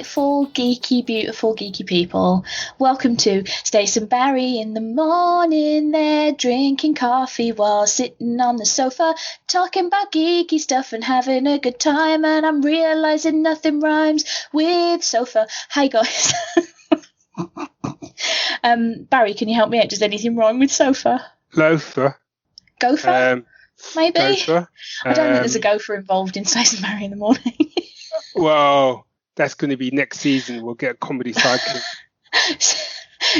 delightful, geeky, beautiful, geeky people. Welcome to Stace and Barry in the morning. They're drinking coffee while sitting on the sofa, talking about geeky stuff and having a good time. And I'm realising nothing rhymes with sofa. Hi, guys. Barry, can you help me out? Does anything rhyme with sofa? Loafer. Gopher? Maybe? Gopher. I don't think there's a gopher involved in Stace and Barry in the morning. Well, that's going to be next season. We'll get a comedy sidekick.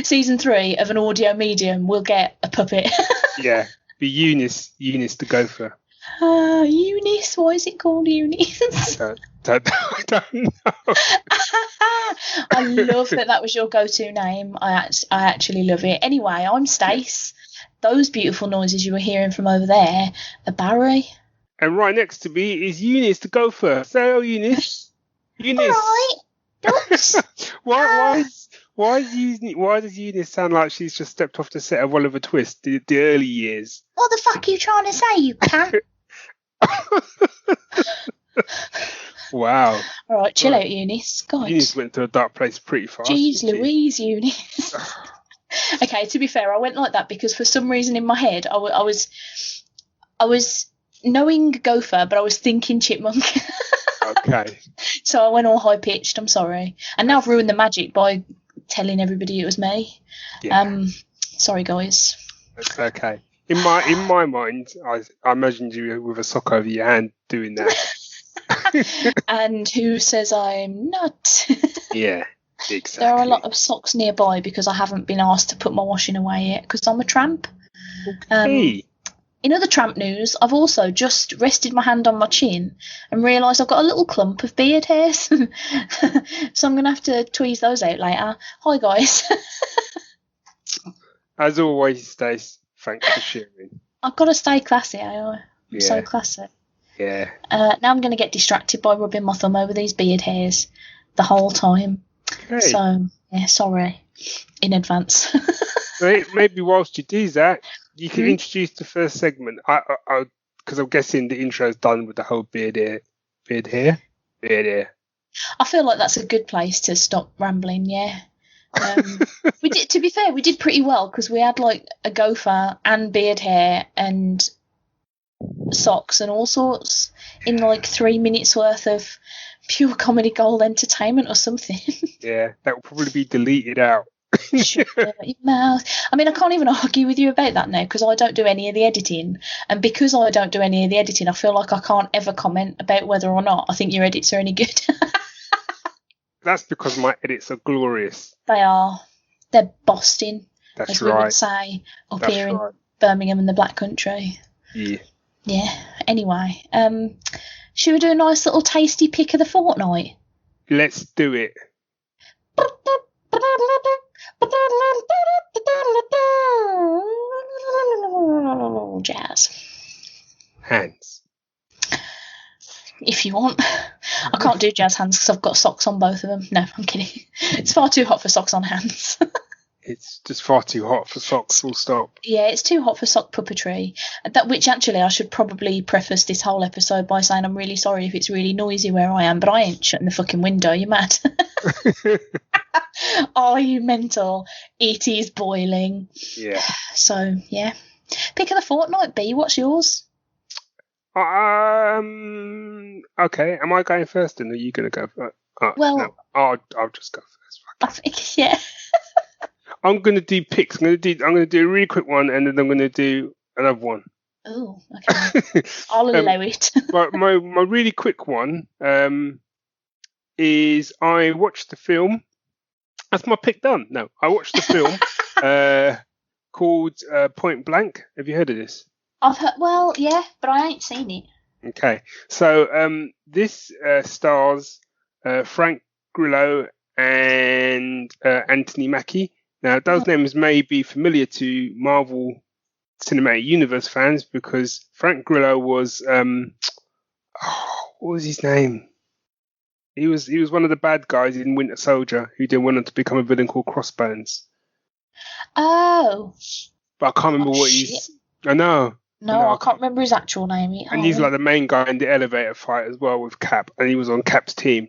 Season 3 of an audio medium, we'll get a puppet. Yeah, be Eunice the gopher. Eunice? Why is it called Eunice? I don't know. I love that was your go-to name. I actually love it. Anyway, I'm Stace. Those beautiful noises you were hearing from over there are Barry. And right next to me is Eunice the gopher. Say hello, Eunice. Eunice. All right. Why does Eunice sound like she's just stepped off the set of Oliver Twist, the early years? What the fuck are you trying to say, you cunt? Wow. All right, chill out, Eunice. God. Eunice went to a dark place pretty fast. Jeez Louise, Eunice. Okay, to be fair, I went like that because for some reason in my head I was knowing gopher, but I was thinking chipmunk. Okay. So I went all high pitched. I'm sorry, and now I've ruined the magic by telling everybody it was me. Yeah. Sorry, guys. That's okay. In my mind, I imagined you with a sock over your hand doing that. And who says I'm not? Yeah. Exactly. There are a lot of socks nearby because I haven't been asked to put my washing away yet because I'm a tramp. Okay. In other tramp news, I've also just rested my hand on my chin and realised I've got a little clump of beard hairs. So I'm going to have to tweeze those out later. Hi, guys. As always, Stace, thanks for sharing. I've got to stay classy, I'm Yeah. so classy. Yeah. Now I'm going to get distracted by rubbing my thumb over these beard hairs the whole time. Okay. So, yeah, sorry in advance. Maybe whilst you do that, you can introduce the first segment. Because I'm guessing the intro's done with the whole beard hair. I feel like that's a good place to stop rambling. Yeah. We did. To be fair, we did pretty well because we had like a gopher and beard hair and socks and all sorts in like 3 minutes worth of pure comedy gold entertainment or something. Yeah, that will probably be deleted out. Shut your mouth. I mean, I can't even argue with you about that now because I don't do any of the editing, and because I don't do any of the editing, I feel like I can't ever comment about whether or not I think your edits are any good. That's because my edits are glorious. They are. They're Boston, That's as right. we would say up That's here in right. Birmingham and the Black Country. Yeah. Yeah. Anyway, should we do a nice little tasty pick of the fortnight? Let's do it. Jazz. Hands. If you want. I can't do jazz hands because I've got socks on both of them. No, I'm kidding. It's far too hot for socks on hands. It's just far too hot for socks, full stop. Yeah, it's too hot for sock puppetry. Which actually I should probably preface this whole episode by saying I'm really sorry if it's really noisy where I am, but I ain't shutting the fucking window. You mad? Are you mental? It is boiling. Yeah. So, yeah. Pick of the fortnight, B. What's yours? Okay. Am I going first, and are you going to go first? No. I'll just go first. I think, yeah. I'm going to do picks. I'm going to do a really quick one, and then I'm going to do another one. Oh, okay. I'll allow it. But my really quick one is I watched the film. That's my pick done. No, I watched the film called Point Blank. Have you heard of this? I've heard, well, yeah, but I ain't seen it. Okay, so this stars Frank Grillo and Anthony Mackie. Now, those names may be familiar to Marvel Cinematic Universe fans because Frank Grillo was what was his name? He was one of the bad guys in Winter Soldier who then went on to become a villain called Crossbones. Oh. But I can't remember what he's. I know. No, I can't remember his actual name. And he's like the main guy in the elevator fight as well with Cap, and he was on Cap's team.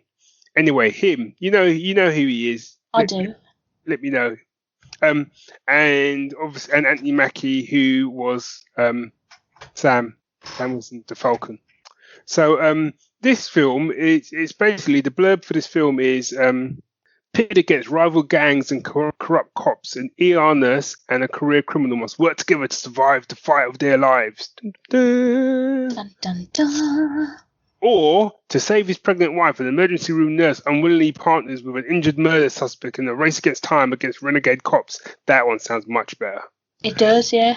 Anyway, him. You know who he is. I do. Let me know. And obviously, and Anthony Mackie, who was Sam was the Falcon. So this film, it's basically, the blurb for this film is pitted against rival gangs and corrupt cops, an ER nurse and a career criminal must work together to survive the fight of their lives. Dun, dun. Dun, dun, dun. Or to save his pregnant wife, an emergency room nurse unwillingly partners with an injured murder suspect in a race against time against renegade cops. That one sounds much better. It does, yeah.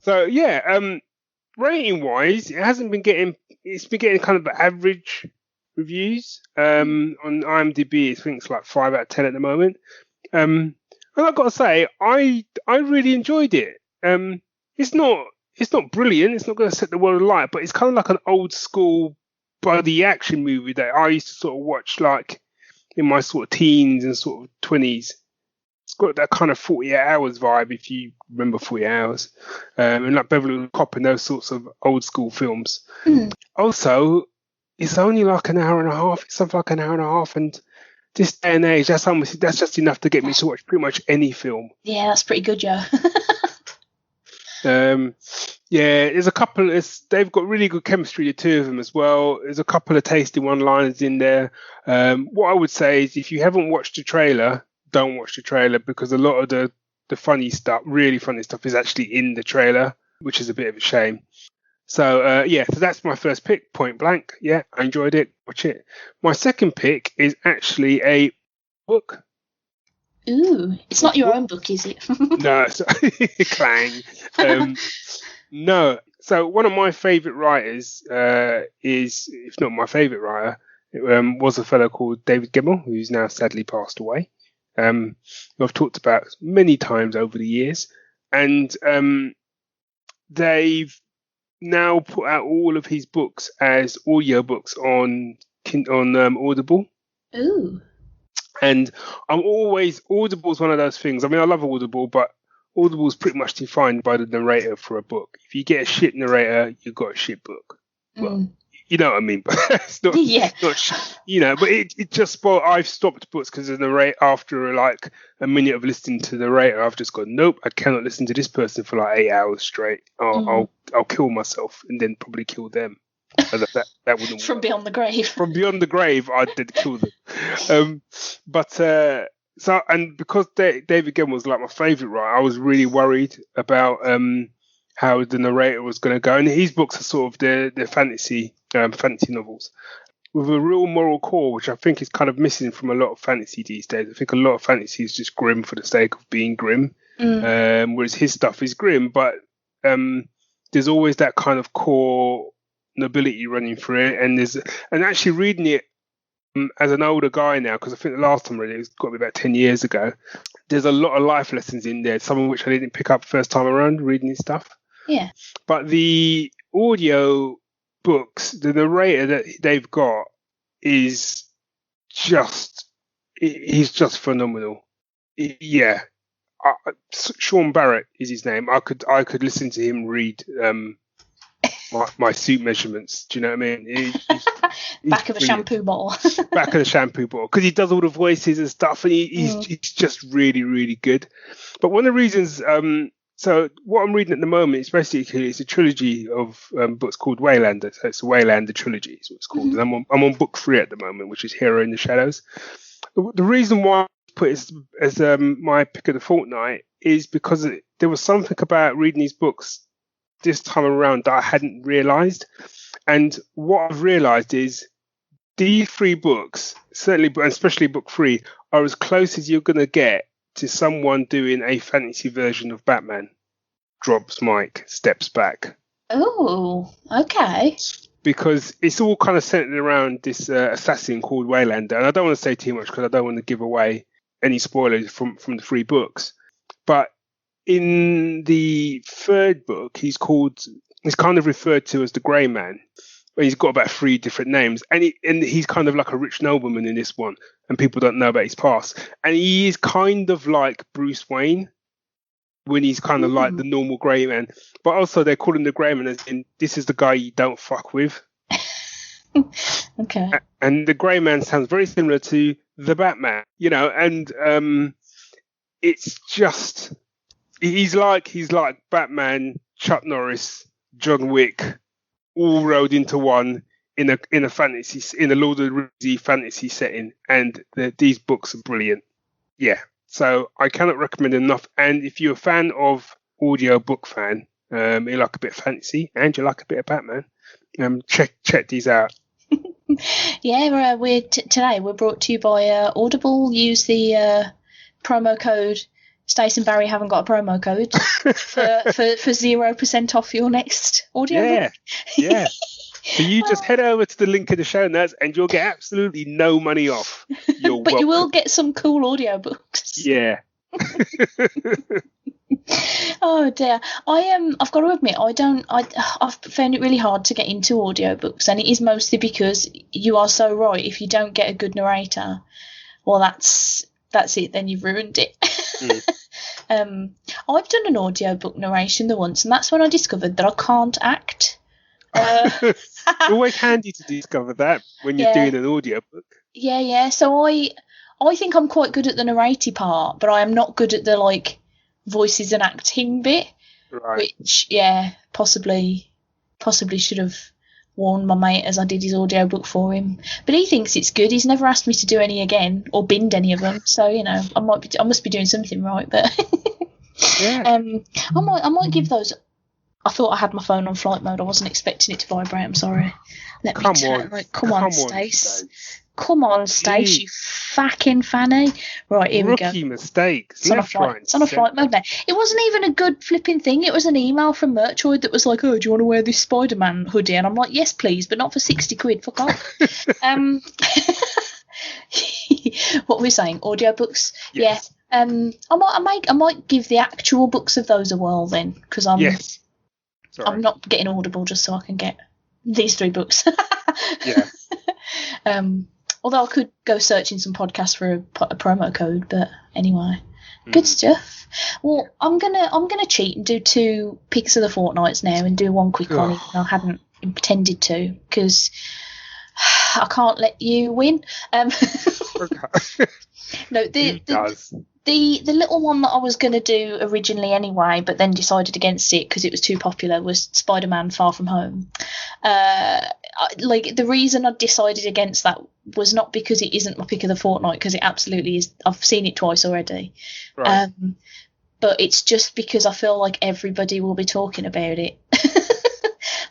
So yeah, rating wise, it's been getting kind of average reviews. On IMDb, I think it's like 5 out of 10 at the moment. And I've got to say, I really enjoyed it. It's not brilliant. It's not going to set the world alight, but it's kind of like an old school buddy action movie that I used to sort of watch like in my sort of teens and sort of 20s. It's got that kind of 48 Hours vibe, if you remember 48 Hours, and like Beverly Hills Cop and those sorts of old school films. Also, it's only like an hour and a half. It's something like an hour and a half, and this day and age, that's just enough to get me to watch pretty much any film. Yeah, that's pretty good, Joe. There's a couple. They've got really good chemistry, the two of them as well. There's a couple of tasty one-liners in there. What I would say is, if you haven't watched the trailer, don't watch the trailer, because a lot of the funny stuff, really funny stuff, is actually in the trailer, which is a bit of a shame. So so that's my first pick, Point Blank. Yeah, I enjoyed it. Watch it. My second pick is actually a book. Ooh, it's not your own book, is it? No, clang. No. So one of my favourite writers is, if not my favourite writer, was a fellow called David Gemmell, who's now sadly passed away. Who I've talked about many times over the years, and they've now put out all of his books as audiobooks on Audible. Ooh. And Audible is one of those things. I mean, I love Audible, but Audible is pretty much defined by the narrator for a book. If you get a shit narrator, you've got a shit book. Well, you know what I mean, but it's not, but it just spoiled. I've stopped books because of the narrator. After like a minute of listening to the narrator, I've just gone, nope, I cannot listen to this person for like 8 hours straight. I'll kill myself and then probably kill them. That wouldn't From work. beyond the grave. From beyond the grave, I did kill them. And because David Gemmell was like my favourite writer, I was really worried about how the narrator was going to go. And his books are sort of the fantasy novels with a real moral core, which I think is kind of missing from a lot of fantasy these days. I think a lot of fantasy is just grim for the sake of being grim, whereas his stuff is grim, but there's always that kind of core nobility running through it. And actually reading it as an older guy now, because I think the last time I read it was got to be about 10 years ago, there's a lot of life lessons in there, some of which I didn't pick up first time around reading his stuff. Yeah. But the audio books, the narrator that they've got is just, he's just phenomenal. Sean Barrett is his name. I could listen to him read my suit measurements. Do you know what I mean? He's Back of a shampoo bottle. Back of the shampoo bottle, because he does all the voices and stuff, and he's just really, really good. But one of the reasons, so what I'm reading at the moment is basically, it's a trilogy of books called Waylander. So it's a Waylander trilogy is what it's called. And I'm on book 3 at the moment, which is Hero in the Shadows. The reason why I put it as my pick of the fortnight is because there was something about reading these books this time around that I hadn't realised. And what I've realised is these 3 books, certainly, but especially book 3, are as close as you're going to get to someone doing a fantasy version of Batman. Drops mic, steps back. Oh, okay. Because it's all kind of centered around this assassin called Waylander. And I don't want to say too much because I don't want to give away any spoilers from the 3 books. But in the 3rd book, he's kind of referred to as the Grey Man. He's got about 3 different names, and he's kind of like a rich nobleman in this one, and people don't know about his past. And he is kind of like Bruce Wayne when he's kind of like the normal Grey Man, but also they call him the Grey Man as in, this is the guy you don't fuck with. Okay. And the Grey Man sounds very similar to the Batman, and it's just he's like Batman, Chuck Norris, John Wick, all rolled into one in a Lord of the Rings fantasy setting, and these books are brilliant. Yeah, so I cannot recommend enough. And if you're a fan of audiobook fan, you like a bit of fantasy and you like a bit of Batman, check these out. Yeah, today we're brought to you by Audible. Use the promo code. Stace and Barry haven't got a promo code for 0% off your next audiobook. Yeah. So you just head over to the link in the show notes and you'll get absolutely no money off. You're but welcome. You will get some cool audiobooks. Yeah. Oh dear. I've got to admit, I've found it really hard to get into audiobooks, and it is mostly because you are so right. If you don't get a good narrator, well, that's it. Then you've ruined it. I've done an audiobook narration once, and that's when I discovered that I can't act. Always handy to discover that when you're doing an audiobook. Yeah. So I think I'm quite good at the narrating part, but I am not good at the voices and acting bit. Right. Which possibly should have warned my mate as I did his audiobook for him. But he thinks it's good. He's never asked me to do any again or binned any of them. So I must be doing something right. But yeah. I might give those. I thought I had my phone on flight mode. I wasn't expecting it to vibrate. I'm sorry. Come on, Stace. Come on, Stace, you fucking fanny. Right, here we go. Rookie mistakes. It's on a flight mode now. It wasn't even a good flipping thing. It was an email from Merchoid that was like, oh, do you want to wear this Spider-Man hoodie? And I'm like, yes, please, but not for 60 quid. Fuck off. What were we saying? Audiobooks? Yes. Yeah. I might give the actual books of those a whirl then, because I'm not getting Audible just so I can get these 3 books. Yeah. Although I could go searching some podcasts for a promo code, but anyway, good stuff. Well, I'm gonna cheat and do 2 picks of the fortnights now and do one quick one. I hadn't intended to because I can't let you win. Okay. No, the little one that I was going to do originally anyway, but then decided against it because it was too popular, was Spider-Man Far From Home. The reason I decided against that was not because it isn't my pick of the fortnight, because it absolutely is. I've seen it twice already. Right. But it's just because I feel like everybody will be talking about it.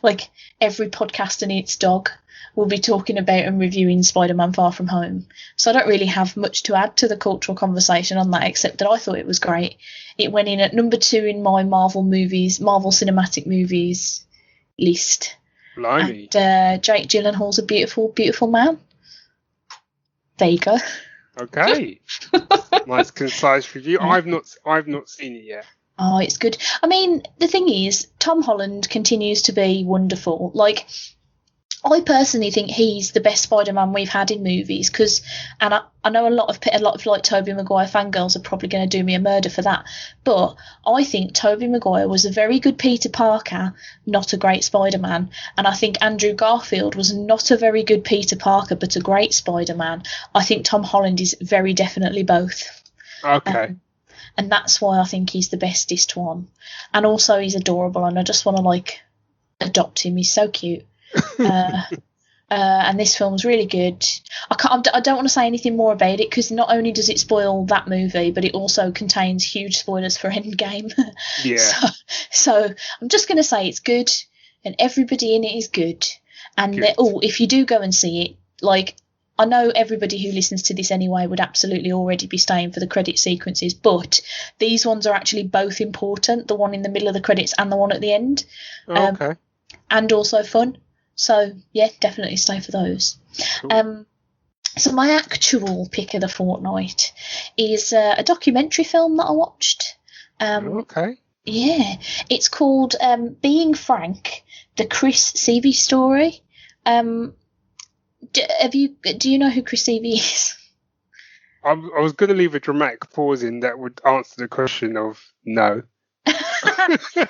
Like every podcast and its dog will be talking about and reviewing Spider-Man Far From Home. So I don't really have much to add to the cultural conversation on that, except that I thought it was great. It went in at number 2 in my Marvel Cinematic Movies list. Blimey. And Jake Gyllenhaal's a beautiful, beautiful man. There you go. Okay. Nice concise review. Yeah. I've not seen it yet. Oh, it's good. I mean, the thing is, Tom Holland continues to be wonderful. Like, I personally think he's the best Spider-Man we've had in movies, and I know a lot of like Tobey Maguire fangirls are probably going to do me a murder for that, but I think Tobey Maguire was a very good Peter Parker, not a great Spider-Man, and I think Andrew Garfield was not a very good Peter Parker, but a great Spider-Man. I think Tom Holland is very definitely both. Okay. And that's why I think he's the bestest one. And also he's adorable, and I just want to adopt him. He's so cute. And this film's really good. I don't want to say anything more about it because not only does it spoil that movie, but it also contains huge spoilers for Endgame. Yeah. So I'm just going to say it's good, and everybody in it is good. And if you do go and see it, I know everybody who listens to this anyway would absolutely already be staying for the credit sequences, but these ones are actually both important, the one in the middle of the credits and the one at the end. Okay. And also fun. So, yeah, definitely stay for those. Cool. So my actual pick of the fortnight is a documentary film that I watched. Okay. Yeah. It's called Being Frank, the Chris Seavey story. Do you know who Chris Seavey is? I was going to leave a dramatic pause in that would answer the question of no.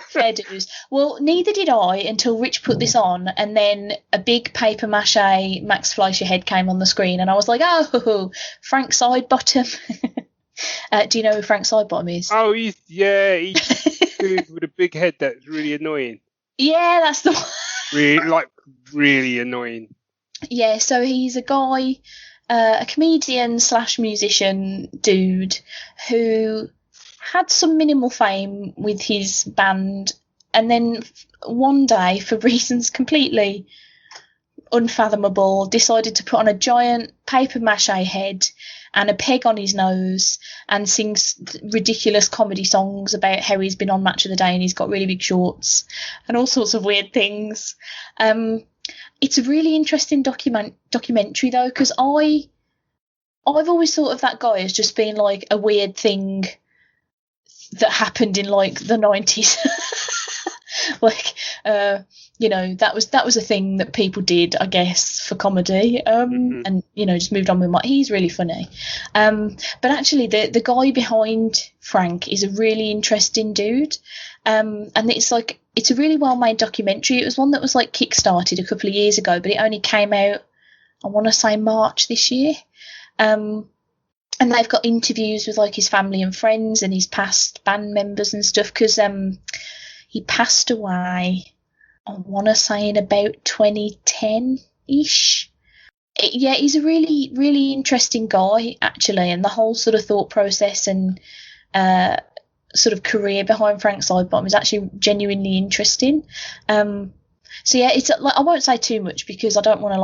Fair dues. Well, neither did I until Rich put this on, and then a big paper mache Max Fleischer head came on the screen, and I was like, oh, Frank Sidebottom. Do you know who Frank Sidebottom is? Oh, he's dude with a big head that's really annoying. Yeah, that's the one. Really annoying. Yeah, so he's a guy, a comedian / musician dude who had some minimal fame with his band, and then one day, for reasons completely unfathomable, decided to put on a giant paper mache head and a peg on his nose and sings ridiculous comedy songs about how he's been on Match of the Day and he's got really big shorts and all sorts of weird things. It's a really interesting documentary though, because I've always thought of that guy as just being like a weird thing that happened in like the 90s. Like, that was a thing that people did, I guess, for comedy, and just moved on with he's really funny. But actually the guy behind Frank is a really interesting dude, and it's a really well made documentary. It was one that was like kickstarted a couple of years ago, but it only came out, I want to say, March this year. And they've got interviews with like his family and friends and his past band members and stuff, because he passed away, I want to say, in about 2010-ish. He's a really, really interesting guy, actually, and the whole sort of thought process and sort of career behind Frank Sidebottom is actually genuinely interesting. It's I won't say too much because I don't want to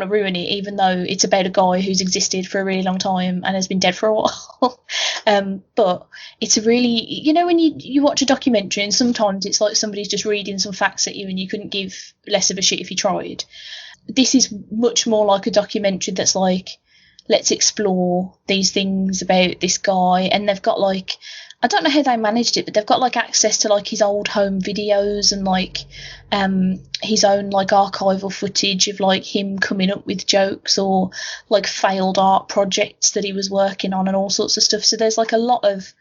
ruin it, even though it's about a guy who's existed for a really long time and has been dead for a while. But it's a really, when you watch a documentary and sometimes it's like somebody's just reading some facts at you and you couldn't give less of a shit if you tried. This is much more like a documentary that's like, let's explore these things about this guy. And they've got like, I don't know how they managed it, but they've got like access to like his old home videos and like his own like archival footage of like him coming up with jokes or like failed art projects that he was working on and all sorts of stuff. So there's like a lot of,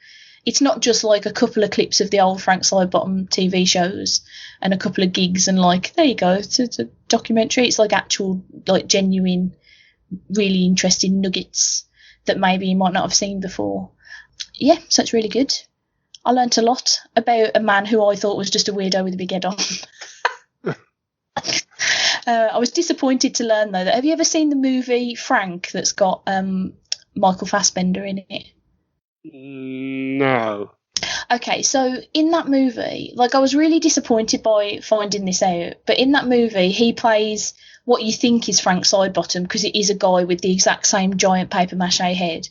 it's not just like a couple of clips of the old Frank Sidebottom TV shows and a couple of gigs and like, there you go, it's a documentary. It's like actual, like genuine, really interesting nuggets that maybe you might not have seen before. Yeah, so it's really good. I learnt a lot about a man who I thought was just a weirdo with a big head on. I was disappointed to learn, though, that have you ever seen the movie Frank that's got Michael Fassbender in it? No. Okay, so in that movie, like I was really disappointed by finding this out, but in that movie he plays what you think is Frank Sidebottom because it is a guy with the exact same giant paper mache head.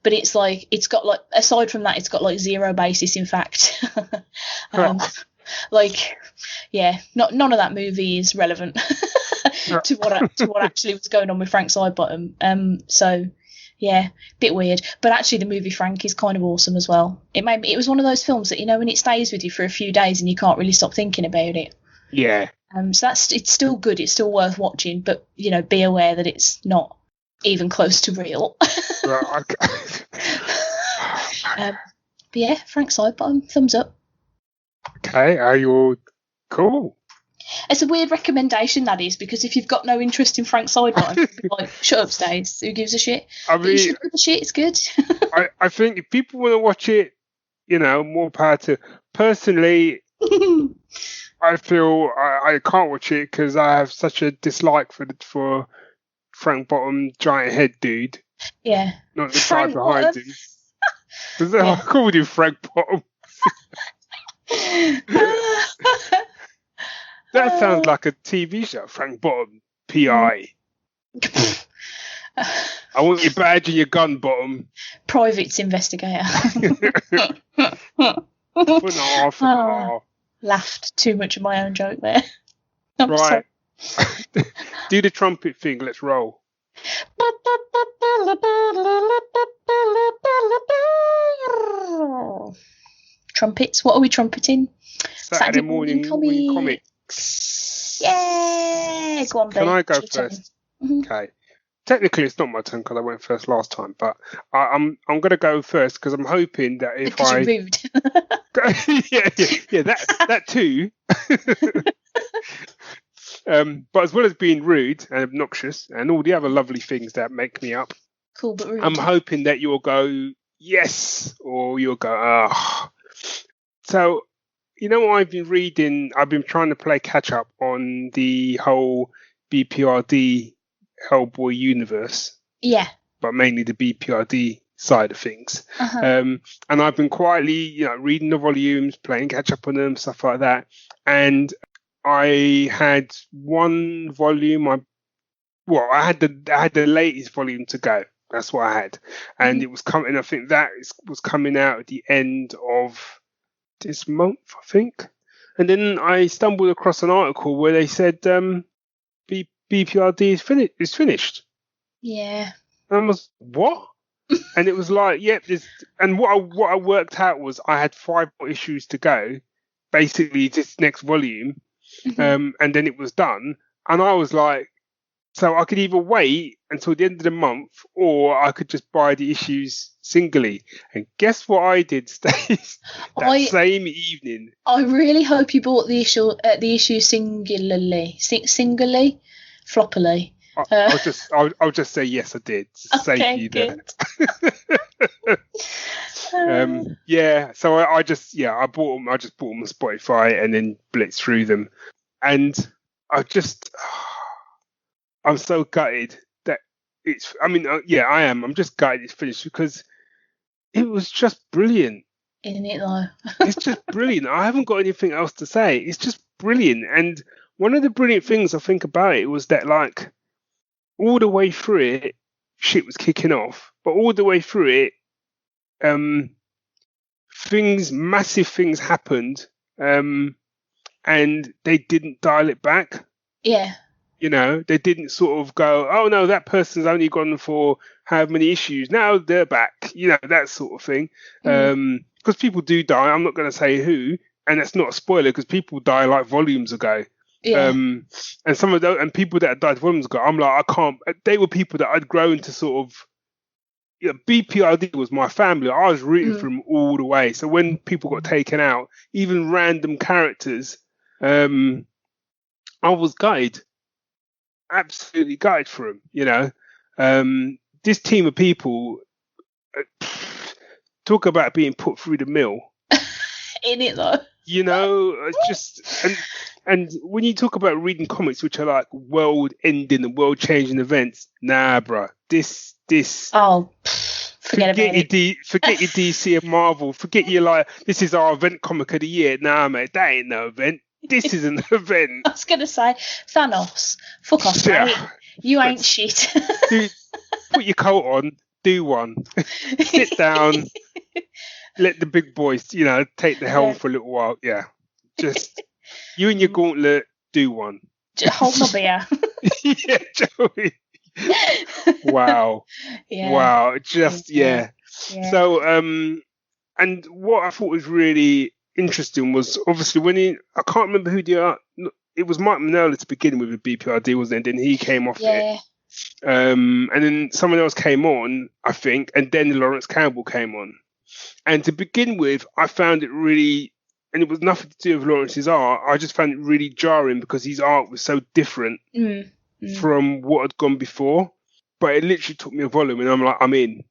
But it's like, it's got like, aside from that, it's got like zero basis in fact. Like, yeah, none of that movie is relevant to what actually was going on with Frank Sidebottom. So yeah, bit weird. But actually the movie Frank is kind of awesome as well. It was one of those films that, when it stays with you for a few days and you can't really stop thinking about it. Yeah. So it's still good, it's still worth watching, but be aware that it's not even close to real. Right, okay. But yeah, Frank Sidebottom, thumbs up. Okay, are you all cool? It's a weird recommendation, that is, because if you've got no interest in Frank Sidebottom, you'd be like, shut up, Stace. Who gives a shit? I mean, you should give a shit. It's good. I think if people want to watch it, more power to. Personally, I feel I can't watch it because I have such a dislike for Frank Bottom, giant head dude. Yeah. Not the guy behind him. Because I called him Frank Bottom. That sounds like a TV show, Frank Bottom, PI. I want your badge and your gun, Bottom. Private's investigator. Laughed too much at my own joke there. Right. Do the trumpet thing, let's roll. Trumpets? What are we trumpeting? Saturday morning comics. Yeah, go on, babe. Can I go first? Mm-hmm. Okay. Technically, it's not my turn because I went first last time, but I'm going to go first because I'm hoping that if because you're rude. yeah. That too. But as well as being rude and obnoxious and all the other lovely things that make me up, Cool but rude. I'm hoping that you'll go yes, or you'll go ah. So, what I've been reading? I've been trying to play catch up on the whole BPRD Hellboy universe. Yeah. But mainly the BPRD side of things. Uh-huh. And I've been quietly, reading the volumes, playing catch up on them, stuff like that. And I had one volume. I had the latest volume to go. That's what I had, and it was coming. I think that was coming out at the end of this month, I think. And then I stumbled across an article where they said BPRD is finished. Yeah. And I was, what? And it was like, yep. And what I worked out was I had 5 more issues to go, basically this next volume, and then it was done. And I was like, so I could either wait until the end of the month, or I could just buy the issues singly. And guess what I did, Stace? Same evening. I really hope you bought the issue singularly, floppily. I'll just say yes, I did. Save you there. Yeah. So I bought them. I just bought them on Spotify and then blitzed through them, and I'm so gutted that it's. I mean, I am. I'm just gutted it's finished because it was just brilliant. Isn't it though? It's just brilliant. I haven't got anything else to say. It's just brilliant. And one of the brilliant things I think about it was that, like, all the way through it, shit was kicking off. But all the way through it, massive things happened, and they didn't dial it back. Yeah. They didn't sort of go, oh no, that person's only gone for how many issues. Now they're back. That sort of thing. Because people do die. I'm not going to say who, and that's not a spoiler because people die like volumes ago. Yeah. And some of those, and people that died volumes ago, I'm like, I can't. They were people that I'd grown to sort of. BPRD was my family. I was rooting for them all the way. So when people got taken out, even random characters, I was gutted. Absolutely gutted for them, this team of people, talk about being put through the mill. In it though. And when you talk about reading comics which are like world-ending and world-changing events, nah, bruh. This. Oh, forget about it. Forget your DC and Marvel. Forget your this is our event comic of the year. Nah, mate, that ain't no event. This is an event. I was going to say, Thanos, fuck off, mate. You ain't shit. Dude, put your coat on, do one. Sit down, let the big boys, take the helm for a little while. Yeah. Just, you and your gauntlet, do one. Just hold my beer. Yeah, Joey. Wow. Yeah. Wow. Just, yeah. So, and what I thought was really interesting was obviously I can't remember who it was Mike Mignola to begin with BPRD, wasn't it? And then he came off it. And then someone else came on, I think, and then Lawrence Campbell came on. And to begin with, I found it really, and it was nothing to do with Lawrence's art, I just found it really jarring because his art was so different from what had gone before. But it literally took me a volume and I'm like, I'm in.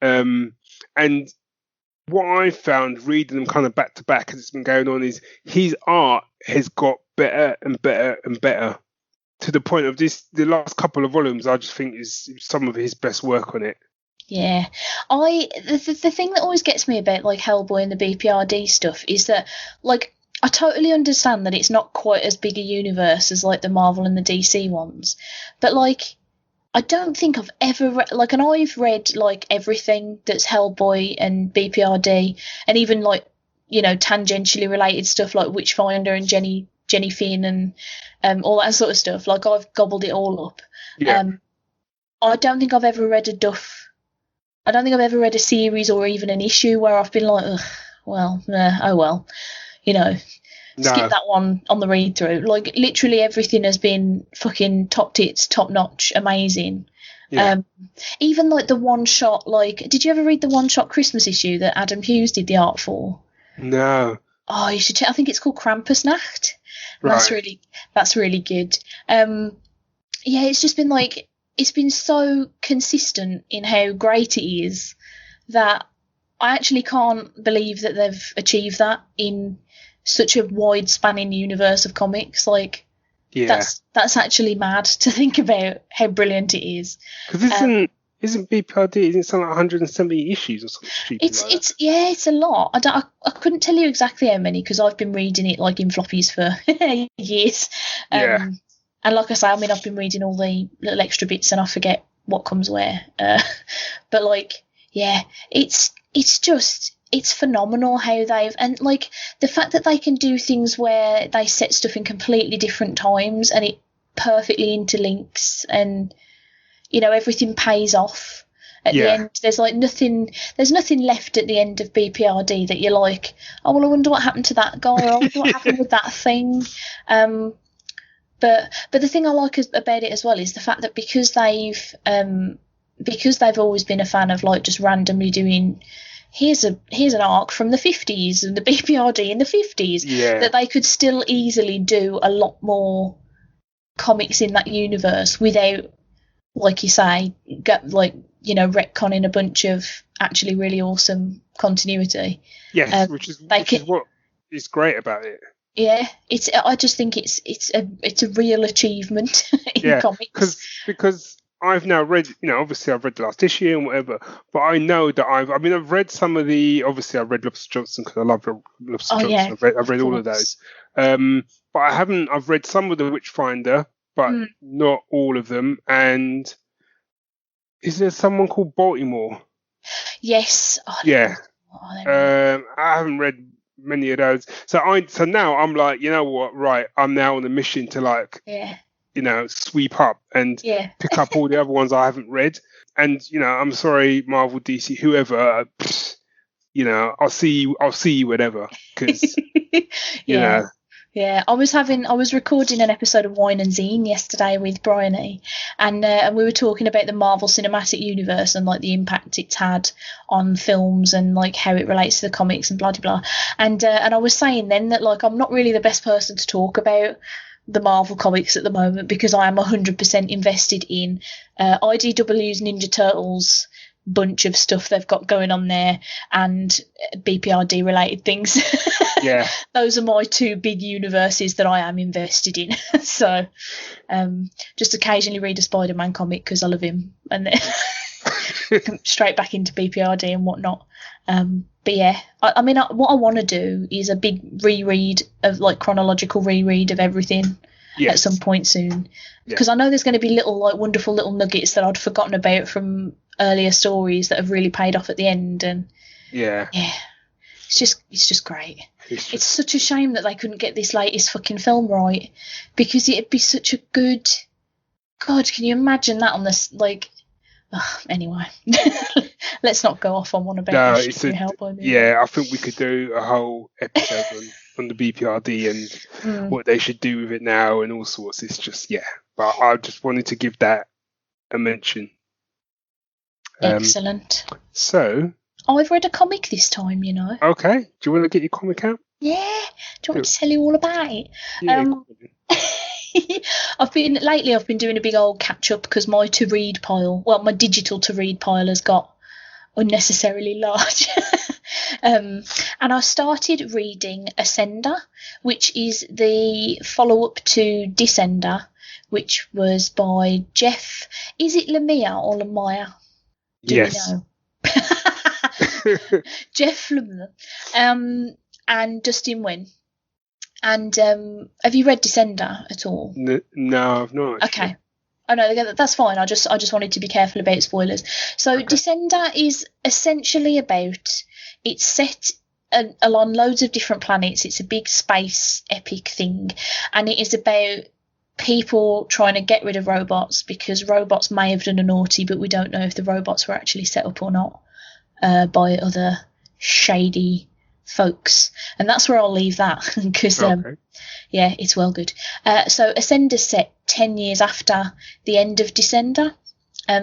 And what I found reading them kind of back to back as it's been going on is his art has got better and better and better to the point of the last couple of volumes I just think is some of his best work on it. Yeah. The thing that always gets me about like Hellboy and the BPRD stuff is that like I totally understand that it's not quite as big a universe as like the Marvel and the DC ones, but like I don't think I've ever read, and I've read, everything that's Hellboy and BPRD, and even, tangentially related stuff like Witchfinder and Jenny Finn and all that sort of stuff. I've gobbled it all up. Yeah. I don't think I've ever read a series or even an issue where I've been like, ugh, well, oh well, skip that one on the read through. Literally everything has been fucking top tits, top notch, amazing. Yeah. Even the one shot, did you ever read the one shot Christmas issue that Adam Hughes did the art for? No. Oh, you should check. I think it's called Krampusnacht. And Right. that's really good. Yeah, it's just been like, it's been so consistent in how great it is that I actually can't believe that they've achieved that in such a wide spanning universe of comics. Like, Yeah. that's actually mad to think about how brilliant it is. Because isn't BPRD, isn't it something like 170 issues or something stupid like that? It's a lot. I couldn't tell you exactly how many because I've been reading it like in floppies for years. Yeah. And like I say, I mean, I've been reading all the little extra bits and I forget what comes where. But like, yeah, it's phenomenal how and like the fact that they can do things where they set stuff in completely different times and it perfectly interlinks and everything pays off at the end. There's nothing left at the end of BPRD that you're like, oh well, I wonder what happened to that guy, or I wonder what happened with that thing. But the thing I like about it as well is the fact that because they've always been a fan of like just randomly doing here's an arc from the 50s and the BPRD in the 50s, that they could still easily do a lot more comics in that universe without, like you say, retconning a bunch of actually really awesome continuity. Yes, which is what is great about it. Yeah, I just think it's a real achievement in comics. Because I've now read, obviously I've read the last issue and whatever, but I know that I've read some of obviously I've read Lobster Johnson because I love Lobster Johnson. Yeah, I've read all of those. But I've read some of the Witchfinder, but not all of them. And is there someone called Baltimore? Yes. Yeah. I haven't read many of those. So now I'm like, you know what? Right. I'm now on a mission to sweep up and pick up all the other ones I haven't read. And, I'm sorry, Marvel, DC, whoever, I'll see you whenever. Cause, Yeah, I was recording an episode of Wine and Zine yesterday with Bryony, and we were talking about the Marvel Cinematic Universe and like the impact it's had on films and like how it relates to the comics and blah blah blah. And I was saying then that like I'm not really the best person to talk about the Marvel comics at the moment because I am 100% invested in IDW's Ninja Turtles bunch of stuff they've got going on there and BPRD related things. Yeah. Those are my two big universes that I am invested in. So just occasionally read a Spider-Man comic because I love him and then straight back into BPRD and whatnot. But yeah, I mean, what I want to do is a big reread of like chronological reread of everything at some point soon, because I know there's going to be little like wonderful little nuggets that I'd forgotten about from earlier stories that have really paid off at the end. And it's just great. It's such a shame that they couldn't get this latest fucking film right, because it'd be such a good. God, can you imagine that on this like? Anyway, let's not go off on one about I think we could do a whole episode on the BPRD and what they should do with it now and all sorts. It's just but I just wanted to give that a mention. Excellent. So I've read a comic this time, Okay. Do you want to get your comic out? Yeah. Do you want me to tell you all about it? I've been doing a big old catch up because my digital to read pile has got unnecessarily large. And I started reading Ascender, which is the follow up to Descender, which was by Jeff. Is it Lemire or Lemire? Yes. You know? Jeff Lemire and Dustin Nguyen. And have you read Descender at all? No, I've not. Actually. Okay. Oh no, that's fine. I just wanted to be careful about spoilers. So Descender is essentially it's set along loads of different planets. It's a big space epic thing, and it is about people trying to get rid of robots because robots may have done a naughty, but we don't know if the robots were actually set up or not by other shady folks. And that's where I'll leave that because it's well good. So Ascender's set 10 years after the end of Descender,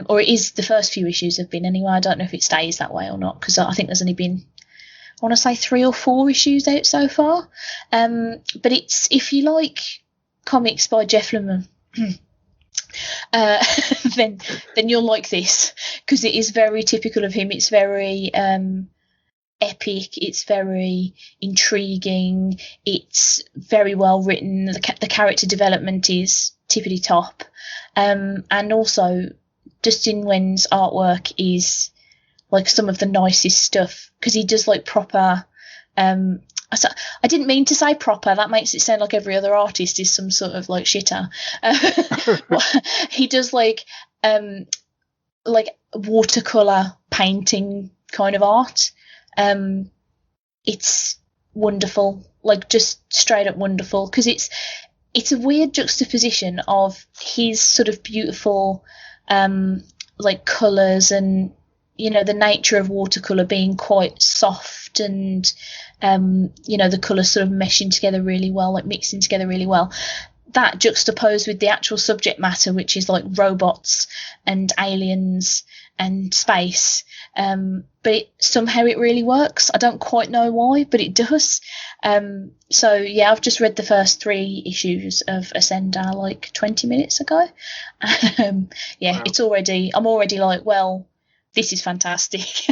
or it is. The first few issues have been anyway. I don't know if it stays that way or not because I think there's only been want to say 3 or 4 issues out so far. But it's, if you like comics by Jeff Lemire, then you'll like this, because it is very typical of him. It's very epic, it's very intriguing, it's very well written, the character development is tippity top, and also Dustin Nguyen's artwork is like some of the nicest stuff, because he does like proper I didn't mean to say proper, that makes it sound like every other artist is some sort of like shitter. He does like watercolor painting kind of art. It's wonderful, like just straight up wonderful, because it's a weird juxtaposition of his sort of beautiful like colours, and the nature of watercolour being quite soft, and the colours sort of meshing together really well, like mixing together really well. That juxtaposed with the actual subject matter, which is like robots and aliens and space, but somehow it really works. I don't quite know why, but it does. So yeah, I've just read the first 3 issues of Ascender like 20 minutes ago. Wow. I'm already like, well, this is fantastic.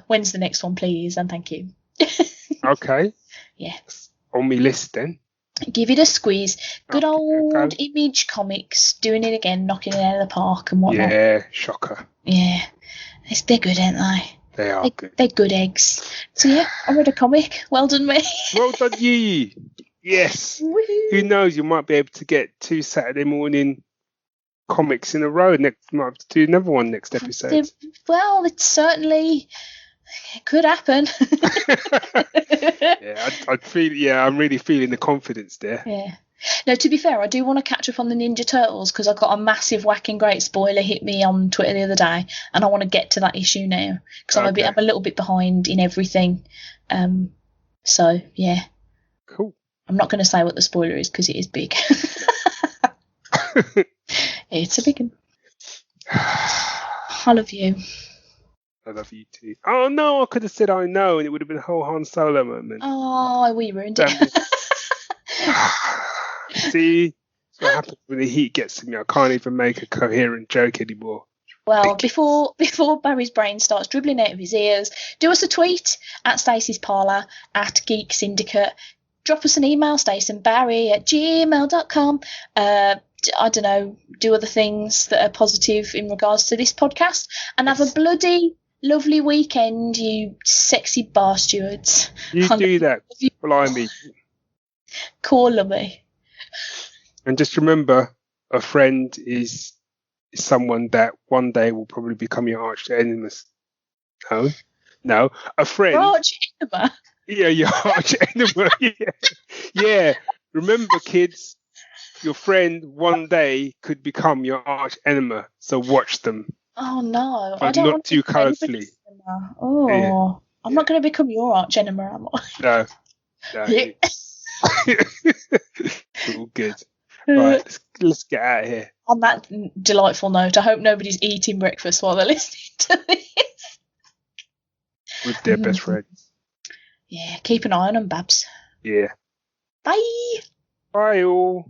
When's the next one, please? And thank you. Okay. Yeah. On my list then. Give it a squeeze. Good old Image Comics doing it again, knocking it out of the park and whatnot. Yeah, shocker. Yeah. They're good, aren't they? They are good. They're good eggs. So yeah, I read a comic. Well done, me. Well done, you. Yes. Woo-hoo. Who knows? You might be able to get 2 Saturday morning comics in a row. Next, might have to do another one next episode. Well, it certainly could happen. Yeah, I'd feel. Yeah, I'm really feeling the confidence there. Yeah. No, to be fair, I do want to catch up on the Ninja Turtles, because I got a massive whacking great spoiler hit me on Twitter the other day, and I want to get to that issue now, because I'm a little bit behind in everything. So yeah. Cool. I'm not going to say what the spoiler is, because it is big. It's a big one. I love you. I love you too. Oh no, I could have said I know, and it would have been a whole Han Solo moment. Oh, we ruined it. See, that's what happens when the heat gets to me. I can't even make a coherent joke anymore. Well, before Barry's brain starts dribbling out of his ears, do us a tweet at Stacey's Parlour, at Geek Syndicate. Drop us an email, staceyandbarry@gmail.com. I don't know, do other things that are positive in regards to this podcast, and have a bloody lovely weekend, you sexy bar stewards. You do that. Blimey. Call me. And just remember, a friend is someone that one day will probably become your arch enemy. No, a friend. Your arch enemy? Yeah, your arch enemy. Yeah. Remember, kids, your friend one day could become your arch enemy. So watch them. Oh no, but I don't not want too closely. Oh, yeah. I'm not going to become your arch enemy, am I? No. All good. Right, let's get out of here. On that delightful note, I hope nobody's eating breakfast while they're listening to this. With their best friends. Yeah, keep an eye on them, Babs. Yeah. Bye. Bye all.